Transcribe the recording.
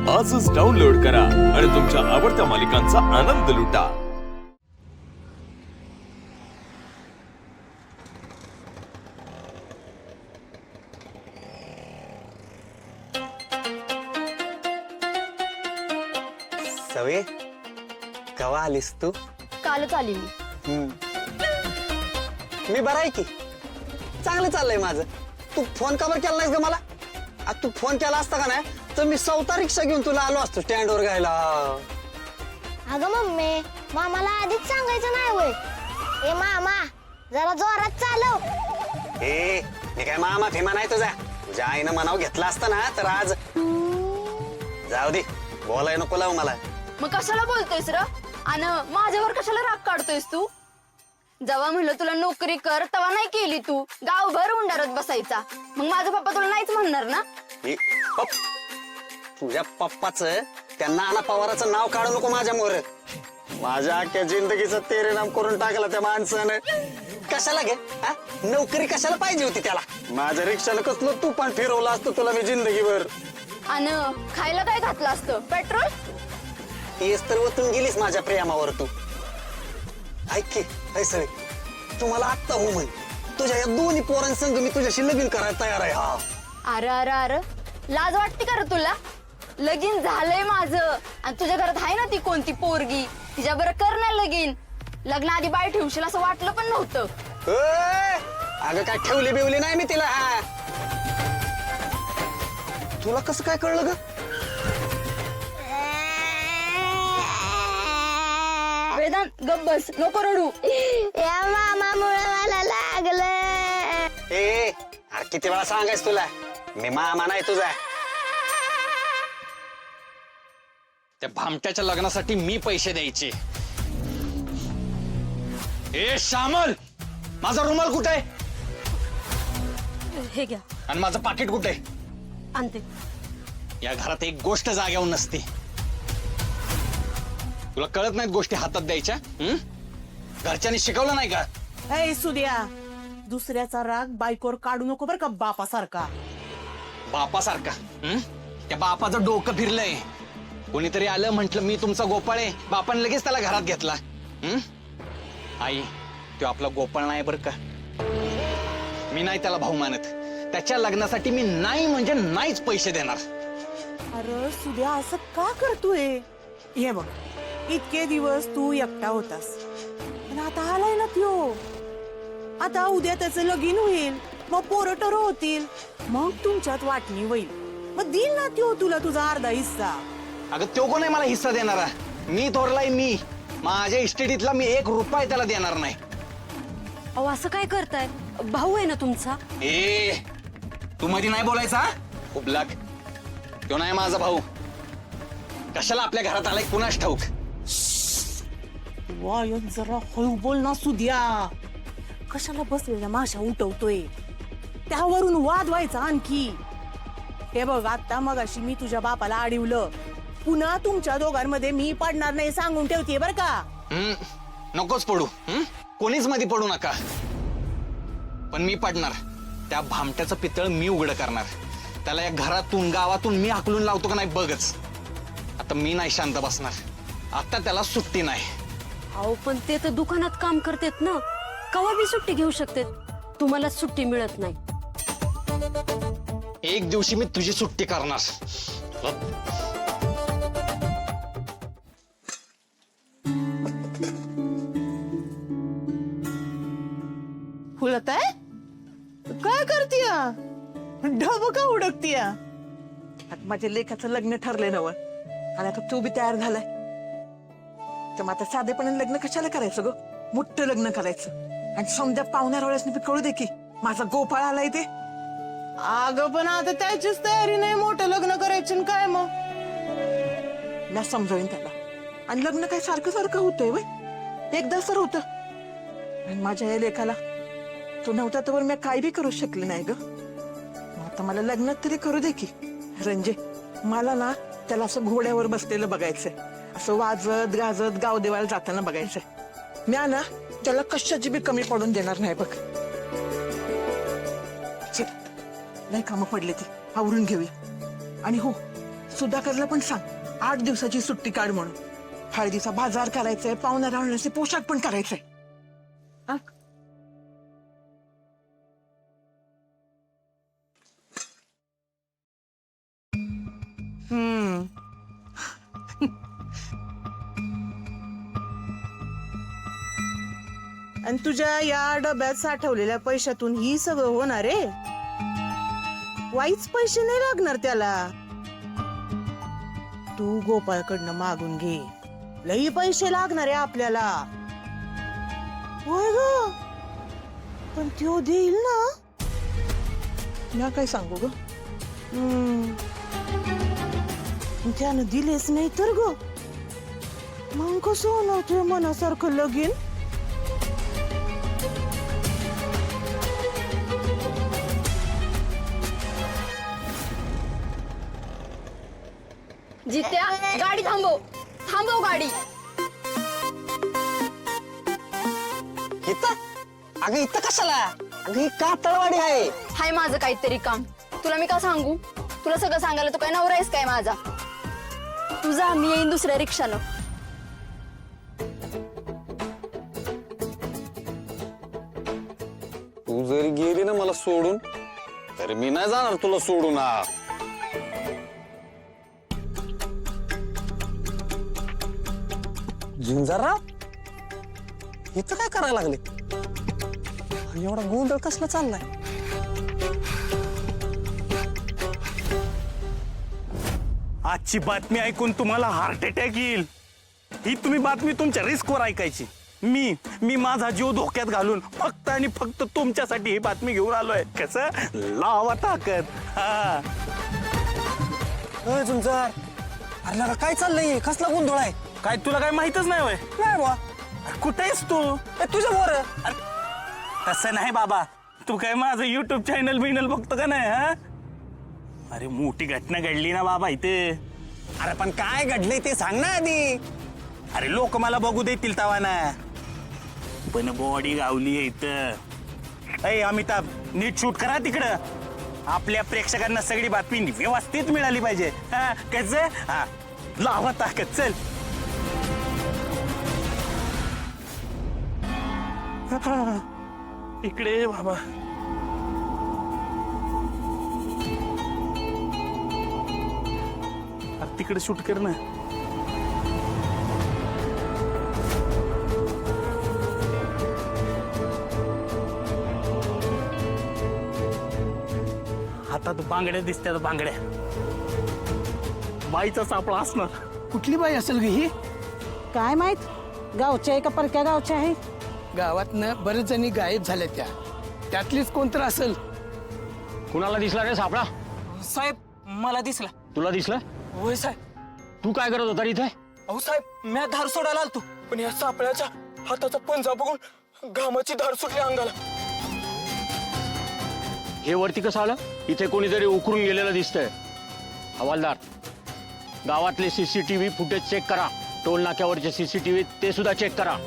आजच डाउनलोड करा आणि तुमच्या आवडत्या मालिकांचा आनंद लुटा। सवे कवा आलीस तू? कालच आली मी। मी बरा आहे की, चांगलं चाललंय माझं। तू फोन का बरं केला नाहीस ग मला? आता तू फोन केला असता का नाही तर मी 6 रिक्षा घेऊन तुला आलो असतो स्टँडवर घ्यायला। अगं मम्मी, मामाला आधीच सांगायचं नाही होय? ए मामा, जरा जोरात चालव। ए मी काय मामा फेमा नाही तुझ्या आईनं मनाव घेतला असता ना तर आज जाऊ दे, बोलाय नको लावू मला। मग कशाला बोलतोयस र? आणि माझ्यावर कशाला राग काढतोयस तू? जेव्हा म्हणलं तुला नोकरी कर तेव्हा नाही केली तू, गावभर उंडारत बसायचा। मग माझा पप्पा तुला नाहीच म्हणणार ना? तुझ्या पप्पाच त्या नाना पवाराचं नाव काढू नको माझ्या मोर। माझ्या अख्ख्या जिंदगीचं तेरे नाम करून टाकलं त्या माणसानं। कशाला घे नोकरी कशाला पाहिजे होती त्याला? माझ्या रिक्षानं कसलं तू पण फिरवलं असतं तुला मी जिंदगीभर। आणि खायला काय घातलं असतं? पेट्रोल? तेच तर ओतून गेलीस माझ्या प्रेमावर तू। ऐक की सगळे, तू मला आत्ता हो म्हण, तुझ्या या दोन्ही पोरांसंग मी तुझ्याशी लगीन करायला तयार आहे। हा अरे अरे अरे, लाज वाटते का रे तुला? लगीन झालंय माझं आणि तुझ्या घरात आहे ना ती कोणती पोरगी, तिच्या बरं कर ना लगीन। लग्न आधी बाय ठेवशील असं वाटलं पण नव्हतं। अगं काय ठेवली बिवली नाही मी तिला। हा तुला कसं काय कळलं ग? वेदांत गप्प बस, नको रडू। या मामामुळे मला लागलं। ए अरे किती वेळा सांगायच तुला, मी मामा नाही तुझा। त्या भामट्याच्या लग्नासाठी मी पैसे द्यायचे। ए श्यामल, माझा रुमाल कुठे आहे? हे घ्या आणि माझं पाकिट कुठे आहे? आणते। या घरात एक गोष्ट जाग्यावर नसते। तुला कळत नाहीत गोष्टी हातात द्यायच्या? घरच्यांनी शिकवलं नाही का? ए सुद्या, दुसऱ्याचा राग बायकोवर काढू नको बर का बापासारखा। बापासारखा? त्या बापाचं डोकं फिरलंय। कोणीतरी आलं म्हंटल मी तुमचा गोपाळ आहे, बापाने लगेच त्याला घरात घेतला। आई, तो आपला गोपाळ नाही बर का। मी नाही त्याला भाऊ मानत। त्याच्या लग्नासाठी मी नाही म्हणजे नाहीच पैसे देणार। अरे सुद्या, असं का करतोय? हे बघ, इतके दिवस तू एकटा होतास पण आता आलाय ना त्यो। आता उद्या त्याचं लगीन होईल, मग पोरटर होतील, मग तुमच्यात वाटणी होईल, मग देईल ना त्यो तुला तुझा अर्धा हिस्सा। अगं तो कोण आहे मला हिस्सा देणारा? मी थोरलाय मी। माझ्या इस्टेटीतला मी 1 रुपया त्याला देणार नाही। अहो असं काय करताय? भाऊ आहे ना तुमचा। ए तू मध्ये नाही बोलायचा। खूप लाग, तो नाही माझा भाऊ। कशाला आपल्या घरात आलाय कुणास ठाऊक। वाय जरा हळू बोल ना सुद्या, कशाला बसलेल्या माशा उठवतोय? त्यावरून वाद व्हायचा आणखी। हे बघ, आता मगाशी मी तुझ्या बापाला अडवलं, पुन्हा तुमच्या दोघांमध्ये मी पडणार नाही सांगून ठेवते बर का। नकोच पडू, कोणीच मध्ये पडू नका। पण मी पडणार। त्या भामट्याचं पितळ मी उघड करणार। त्याला या घरातून गावातून मी हाकलून लावतो का नाही बघच। आता मी नाही शांत बसणार, आता त्याला सुट्टी नाही। अहो पण ते तर दुकानात काम करतात ना, कवा बी सुट्टी घेऊ शकते, तुम्हाला सुट्टी मिळत नाही। एक दिवशी मी तुझी सुट्टी करणार। फुलत आहे काय करतीय? ढब का उडकतीय? आता माझ्या लेखाचं लग्न ठरलंय नव, आणि आता तू बी तयार झालाय, तर मग आता साधेपणाने लग्न कशाला करायचं ग? मोठं लग्न करायचं आणि समजा पाहुण्या रोळ्यासनी बी कळू दे की माझा गोपाळ आलाय ते। अगं पण आता त्याचीच तयारी नाही मोठं लग्न करायचं काय? मग मी समजावीन त्याला, आणि लग्न काय सारखं सारखं होतंय वय, एकदा सर होतं, आणि माझ्या या लेखाला तो नव्हता तर मी काय बी करू शकले नाही ग। आता मला लग्नात तरी करू दे की रंजे। मला ना त्याला असं घोड्यावर बसलेलं बघायचंय, असं वाजत गाजत गाव देवाला जाताना बघायचंय। मी ना त्याला कशाची बी कमी पडून देणार नाही बघ। नाही कामं पडले ती आवरून घेऊया, आणि हो सुधाकरला पण सांग 8 दिवसाची सुट्टी काढ म्हणून. हळदीचा बाजार करायचंय, पाहुण्या राहण्याचे पोशाख पण करायचंय. हा? आणि तुझ्या या डब्यात साठवलेल्या पैशातून ही सगळं होणार आहे. वाईच पैसे नाही लागणार त्याला. तू गोपाळकडनं मागून घे, लई पैसे लागणार आहे आपल्याला. होय ग, पण त्यो देईल ना? मी काय सांगू ग? त्यानं दिलेच नाही तर ग मग कसं होणार तुझ्या मनासारखं लगीन? जित्या, गाडी थांबव. थांबव गाडी. इथं अगं इथं कशाला? अगं ही कातळवाडी आहे. हाय माझं काहीतरी काम. तुला मी का सांगू? तुला सगळं सांगायला तू काय नवरा आहेस काय माझा? तुझा मी येईन दुसऱ्या रिक्षानं. तू जरी गेली ना मला सोडून, तर मी नाही जाणार तुला सोडून. हा झुंजारा इथं काय करायला लागले? आणि एवढा गोंधळ कसला चाललाय? आजची बातमी ऐकून तुम्हाला हार्ट अटॅक येईल. ही तुम्ही बातमी तुमच्या रिस्कवर ऐकायची. मी माझा जीव धोक्यात घालून फक्त आणि फक्त तुमच्यासाठी ही बातमी घेऊन आलोय. कसं लावा ताकद. हा झुंजार, अरे लगा काय चाललंय? कसला गोंधळ आहे? काय तुला काय माहितच नाही होय? नाही बा, कुठे आहेस तू? तुझ्या मोर. तसं नाही बाबा, तू काय माझं युट्यूब चॅनल बिनल बघतो का नाही? हा अरे मोठी घटना घडली ना बाबा इथे. अरे पण काय घडलंय ते सांग ना आधी. अरे लोक मला बघू देतील तवा ना. पण बॉडी गावली इथं. अय अमिताभ, नीट शूट करा तिकडं. आपल्या प्रेक्षकांना सगळी बातमी व्यवस्थित मिळाली पाहिजे. हा कसं? हा लावा ताकद. चल इकडे ये बाबा. अरे तिकडे शूट कर ना. हातात बांगड्या दिसतात, बांगड्या. बाईचा सापळा असणार. कुठली बाई असेल ग ही? काय माहित, गावच्या आहे का परक्या गावच्या आहे? गावातनं बरेच जणी गायब झाल्या त्यातलीच कोणतर असेल. कुणाला दिसला रे सापळा? साहेब मला दिसला. तुला दिसलं? होय साहेब. तू काय करत होता रे इथे? अहो साहेब, मी धार सोडायला आलतो, पण या सापळ्याच्या हाताचा पंजा बघून घामाची धार सुटली अंगाला. हे वरती कसं आलं? इथे कोणीतरी उकरून गेलेलं दिसतंय. हवालदार, गावातले सीसीटीव्ही फुटेज चेक करा. टोल नाक्यावरचे सीसीटीव्ही ते सुद्धा चेक करा.